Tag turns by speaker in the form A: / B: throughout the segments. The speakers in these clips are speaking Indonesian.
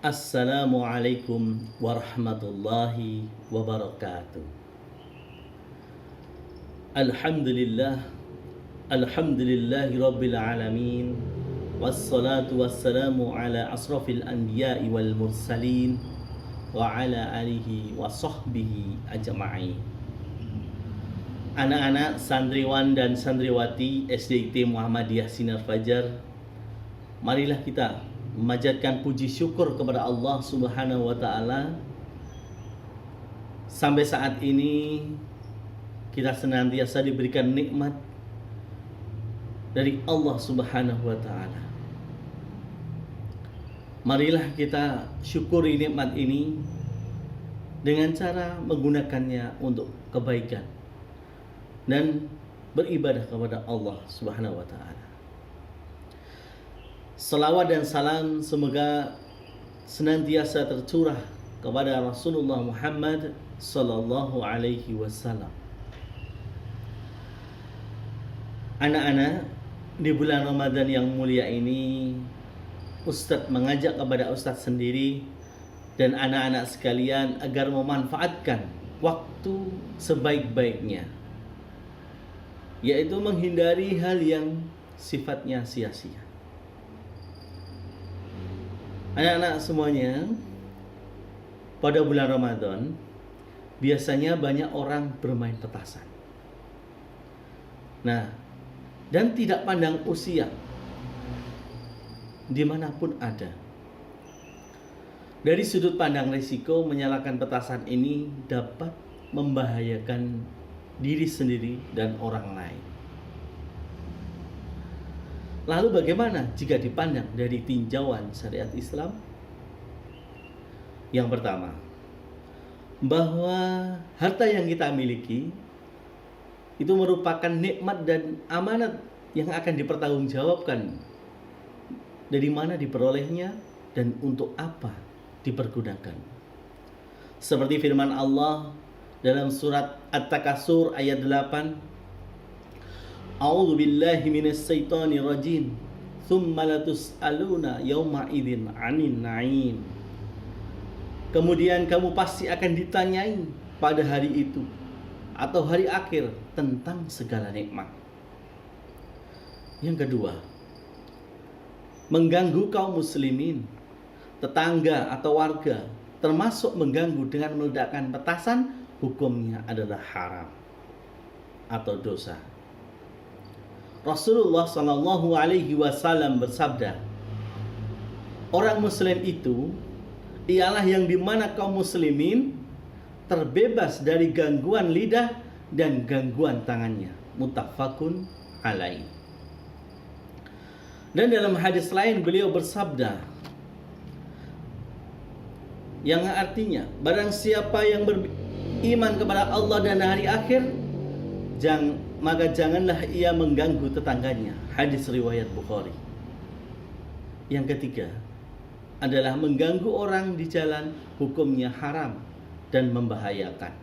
A: Assalamualaikum warahmatullahi wabarakatuh. Alhamdulillah, alhamdulillahi rabbil alamin. Wassalatu wassalamu ala asrafil anbiya'i wal mursalin wa ala alihi wa sahbihi ajma'in. Anak-anak santriwan dan santriwati SDIT Muhammadiyah Sinar Fajar, marilah kita memanjatkan puji syukur kepada Allah Subhanahu wa taala. Sampai saat ini kita senantiasa diberikan nikmat dari Allah Subhanahu wa taala. Marilah kita syukuri nikmat ini dengan cara menggunakannya untuk kebaikan dan beribadah kepada Allah Subhanahu wa taala. Salawat dan salam semoga senantiasa tercurah kepada Rasulullah Muhammad sallallahu alaihi wasallam. Anak-anak, di bulan Ramadan yang mulia ini, Ustadz mengajak kepada Ustadz sendiri dan anak-anak sekalian agar memanfaatkan waktu sebaik-baiknya, yaitu menghindari hal yang sifatnya sia-sia. Anak-anak semuanya, pada bulan Ramadan biasanya banyak orang bermain petasan. Nah, dan tidak pandang usia, dimanapun ada. Dari sudut pandang risiko, menyalakan petasan ini dapat membahayakan diri sendiri dan orang lain. Lalu bagaimana jika dipandang dari tinjauan syariat Islam? Yang pertama, bahwa harta yang kita miliki itu merupakan nikmat dan amanat yang akan dipertanggungjawabkan. Dari mana diperolehnya dan untuk apa dipergunakan. Seperti firman Allah dalam surat At-Takasur ayat 8, A'udzu billahi minas syaitonir rajim. Tsumma latus'aluna yauma idzin 'anil na'im. Kemudian kamu pasti akan ditanyai pada hari itu atau hari akhir tentang segala nikmat. Yang kedua, mengganggu kaum muslimin, tetangga atau warga, termasuk mengganggu dengan meledakkan petasan, hukumnya adalah haram atau dosa. Rasulullah Shallallahu Alaihi Wasallam bersabda, orang Muslim itu ialah yang dimana kaum muslimin terbebas dari gangguan lidah dan gangguan tangannya. Muttafaqun alaih. Dan dalam hadis lain beliau bersabda, yang artinya, barang siapa yang beriman kepada Allah dan hari akhir, maka janganlah ia mengganggu tetangganya. Hadis riwayat Bukhari. Yang ketiga adalah mengganggu orang di jalan, hukumnya haram dan membahayakan.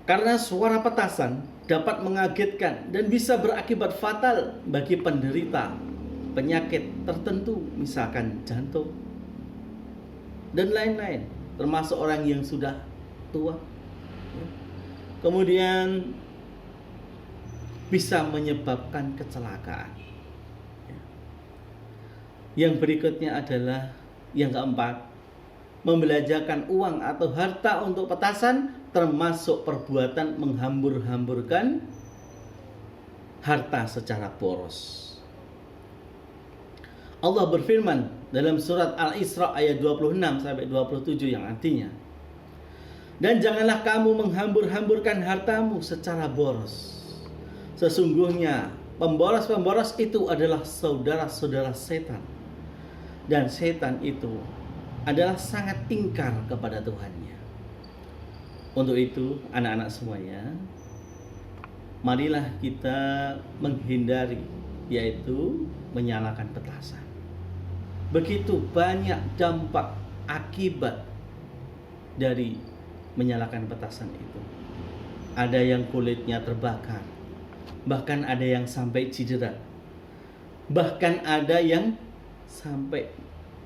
A: Karena suara petasan dapat mengagetkan dan bisa berakibat fatal bagi penderita penyakit tertentu, misalkan jantung dan lain-lain, termasuk orang yang sudah tua. Kemudian bisa menyebabkan kecelakaan. Yang berikutnya adalah yang keempat, membelanjakan uang atau harta untuk petasan, termasuk perbuatan menghambur-hamburkan harta secara boros. Allah berfirman dalam surat Al-Isra ayat 26-27 yang artinya, dan janganlah kamu menghambur-hamburkan hartamu secara boros. Sesungguhnya pemboros-pemboros itu adalah saudara-saudara setan. Dan setan itu adalah sangat ingkar kepada Tuhannya. Untuk itu, anak-anak semuanya, marilah kita menghindari, yaitu menyalakan petasan. Begitu banyak dampak akibat dari menyalakan petasan itu. Ada yang kulitnya terbakar, bahkan ada yang sampai cedera, bahkan ada yang sampai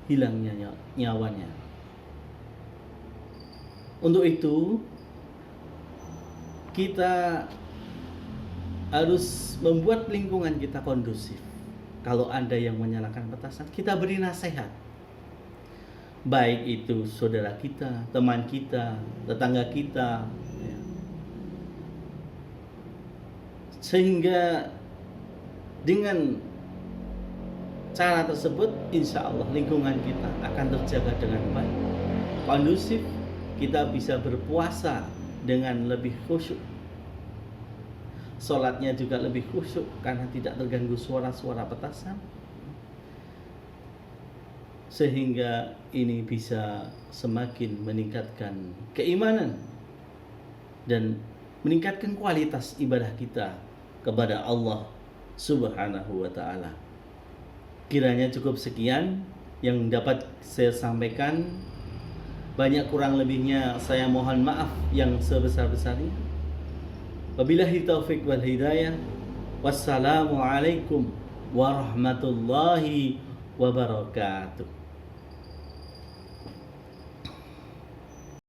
A: hilangnya nyawanya. Untuk itu kita harus membuat lingkungan kita kondusif. Kalau ada yang menyalakan petasan, kita beri nasihat. Baik itu saudara kita, teman kita, tetangga kita, ya. Sehingga dengan cara tersebut, insya Allah lingkungan kita akan terjaga dengan baik, kondusif. Kita bisa berpuasa dengan lebih khusyuk, sholatnya juga lebih khusyuk karena tidak terganggu suara-suara petasan, sehingga ini bisa semakin meningkatkan keimanan dan meningkatkan kualitas ibadah kita kepada Allah Subhanahu wa ta'ala. Kiranya cukup sekian yang dapat saya sampaikan. Banyak kurang lebihnya saya mohon maaf yang sebesar-besarnya. Wabillahi taufiq wal hidayah. Wassalamualaikum warahmatullahi wabarakatuh.